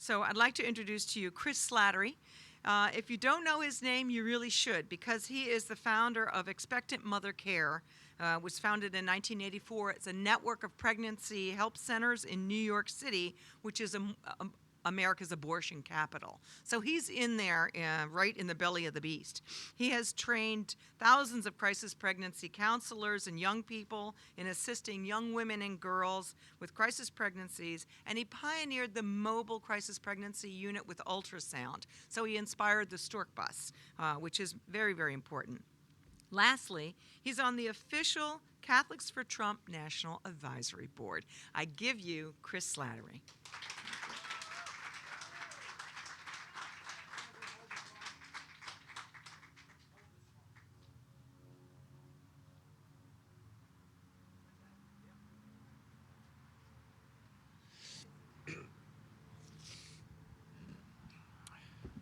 So I'd like to introduce to you Chris Slattery. If you don't know his name, you really should, because he is the founder of Expectant Mother Care. Was founded in 1984. It's a network of pregnancy help centers in New York City, which is America's abortion capital. So he's in there, right in the belly of the beast. He has trained thousands of crisis pregnancy counselors and young people in assisting young women and girls with crisis pregnancies, and he pioneered the mobile crisis pregnancy unit with ultrasound. So he inspired the Stork Bus, which is very, very important. Lastly, he's on the official Catholics for Trump National Advisory Board. I give you Chris Slattery.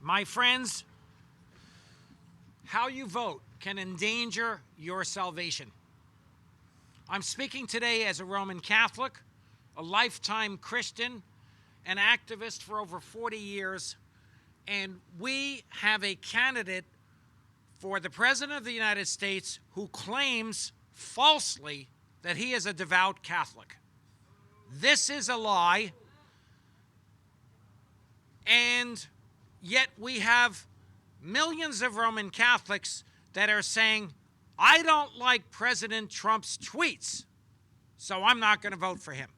My friends, how you vote can endanger your salvation. I'm speaking today as a Roman Catholic, a lifetime Christian, an activist for over 40 years, and we have a candidate for the President of the United States who claims falsely that he is a devout Catholic. This is a lie, and yet we have millions of Roman Catholics that are saying, I don't like President Trump's tweets, so I'm not going to vote for him.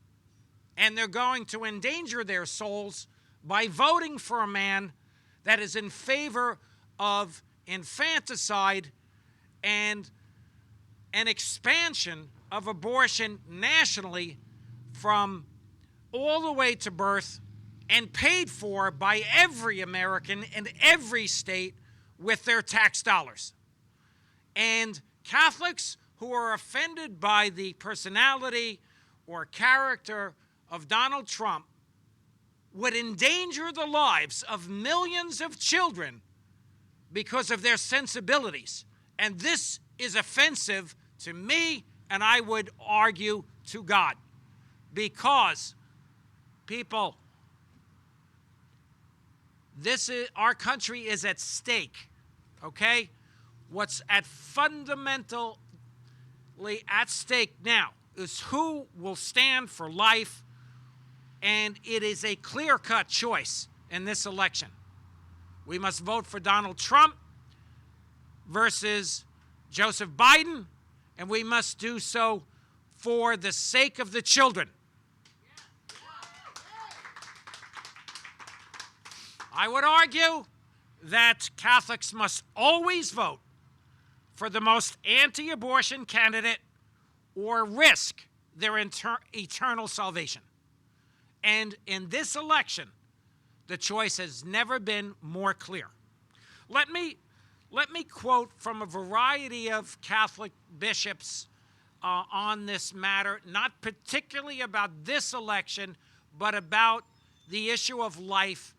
And they're going to endanger their souls by voting for a man that is in favor of infanticide and an expansion of abortion nationally from all the way to birth and paid for by every American in every state with their tax dollars. And Catholics who are offended by the personality or character of Donald Trump would endanger the lives of millions of children because of their sensibilities. And this is offensive to me, and I would argue to God. Because, people, our country is at stake, okay? What's fundamentally at stake now is who will stand for life, and it is a clear-cut choice in this election. We must vote for Donald Trump versus Joseph Biden, and we must do so for the sake of the children. I would argue that Catholics must always vote for the most anti-abortion candidate or risk their eternal salvation. And in this election, the choice has never been more clear. Let me quote from a variety of Catholic bishops on this matter, not particularly about this election, but about the issue of life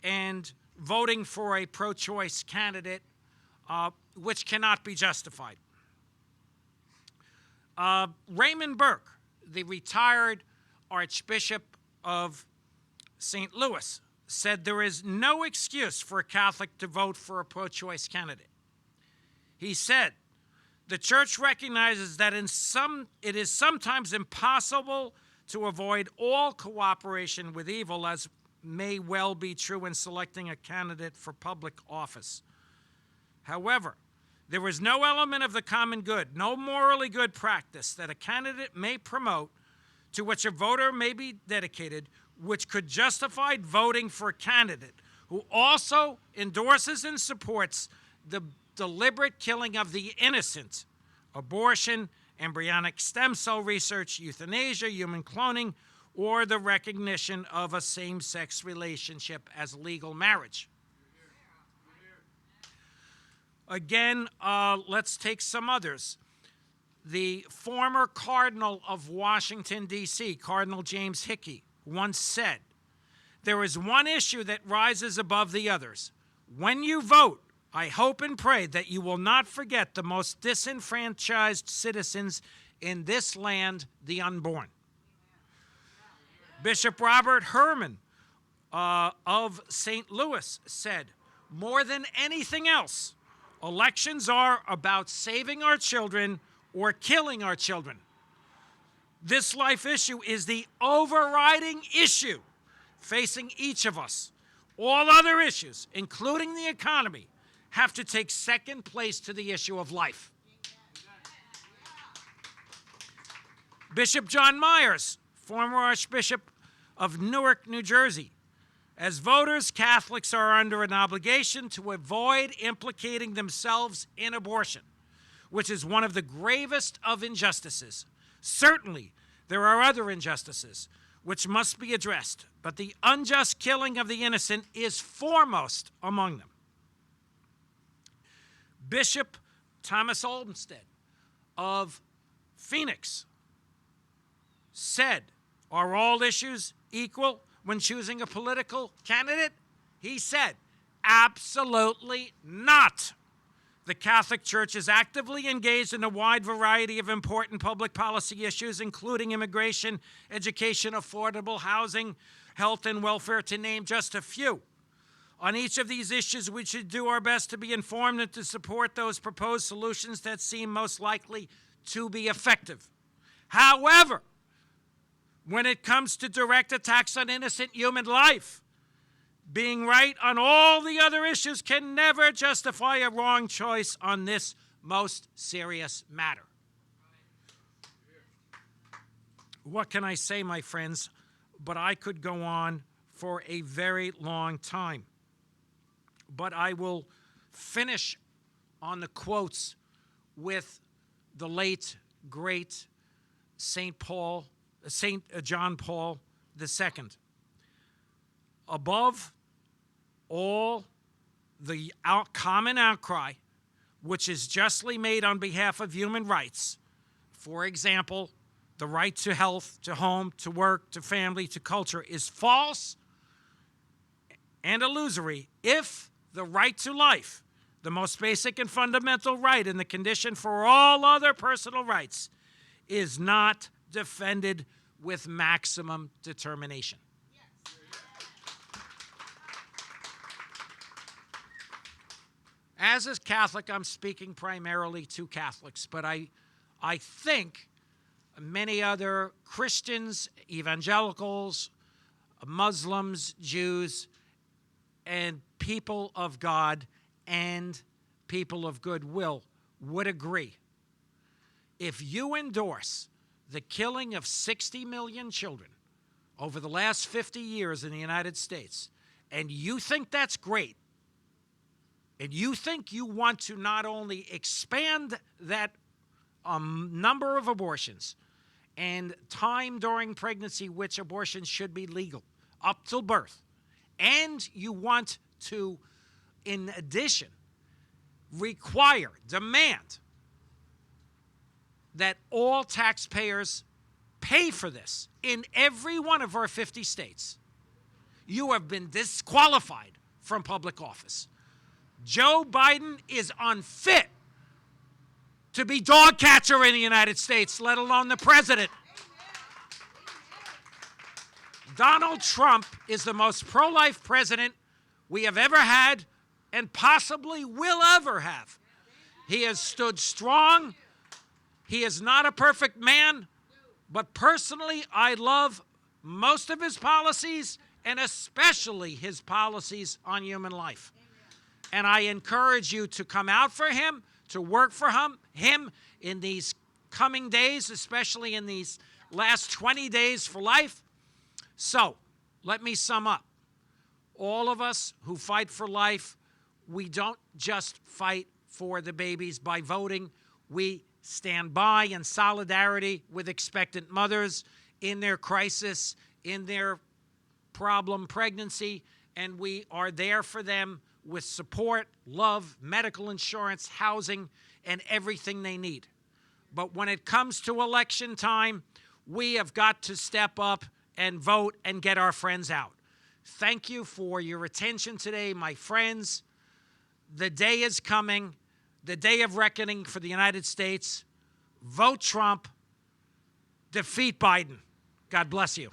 and voting for a pro-choice candidate, which cannot be justified. Raymond Burke, the retired Archbishop of St. Louis, said there is no excuse for a Catholic to vote for a pro-choice candidate. He said, the Church recognizes that it is sometimes impossible to avoid all cooperation with evil, as may well be true in selecting a candidate for public office. However, there is no element of the common good, no morally good practice that a candidate may promote to which a voter may be dedicated, which could justify voting for a candidate who also endorses and supports the deliberate killing of the innocent, abortion, embryonic stem cell research, euthanasia, human cloning, or the recognition of a same-sex relationship as legal marriage. Again, let's take some others. The former Cardinal of Washington, D.C., Cardinal James Hickey, once said, there is one issue that rises above the others. When you vote, I hope and pray that you will not forget the most disenfranchised citizens in this land, the unborn. Bishop Robert Herman of St. Louis said, more than anything else, elections are about saving our children or killing our children. This life issue is the overriding issue facing each of us. All other issues, including the economy, have to take second place to the issue of life. Bishop John Myers, former Archbishop of Newark, New Jersey. As voters, Catholics are under an obligation to avoid implicating themselves in abortion, which is one of the gravest of injustices. Certainly, there are other injustices which must be addressed, but the unjust killing of the innocent is foremost among them. Bishop Thomas Olmsted of Phoenix said, are all issues equal when choosing a political candidate? He said, absolutely not. The Catholic Church is actively engaged in a wide variety of important public policy issues, including immigration, education, affordable housing, health and welfare, to name just a few. On each of these issues, we should do our best to be informed and to support those proposed solutions that seem most likely to be effective. However, when it comes to direct attacks on innocent human life, being right on all the other issues can never justify a wrong choice on this most serious matter. What can I say, my friends? But I could go on for a very long time. But I will finish on the quotes with the late, great St. John Paul II. Above all the common outcry, which is justly made on behalf of human rights, for example, the right to health, to home, to work, to family, to culture, is false and illusory if the right to life, the most basic and fundamental right and the condition for all other personal rights, is not defended with maximum determination. As a Catholic, I'm speaking primarily to Catholics, but I think many other Christians, evangelicals, Muslims, Jews, and people of God and people of goodwill would agree. If you endorse the killing of 60 million children over the last 50 years in the United States, and you think that's great, and you think you want to not only expand that number of abortions and time during pregnancy which abortions should be legal up till birth, and you want to, in addition, require, demand that all taxpayers pay for this in every one of our 50 states, you have been disqualified from public office. Joe Biden is unfit to be dog catcher in the United States, let alone the president. Donald Trump is the most pro-life president we have ever had and possibly will ever have. He has stood strong. He is not a perfect man, but personally, I love most of his policies and especially his policies on human life. And I encourage you to come out for him, to work for him in these coming days, especially in these last 20 days for life. So, let me sum up. All of us who fight for life, we don't just fight for the babies by voting. We stand by in solidarity with expectant mothers in their crisis, in their problem pregnancy, and we are there for them with support, love, medical insurance, housing, and everything they need. But when it comes to election time, we have got to step up and vote and get our friends out. Thank you for your attention today, my friends. The day is coming, the day of reckoning for the United States. Vote Trump, defeat Biden. God bless you.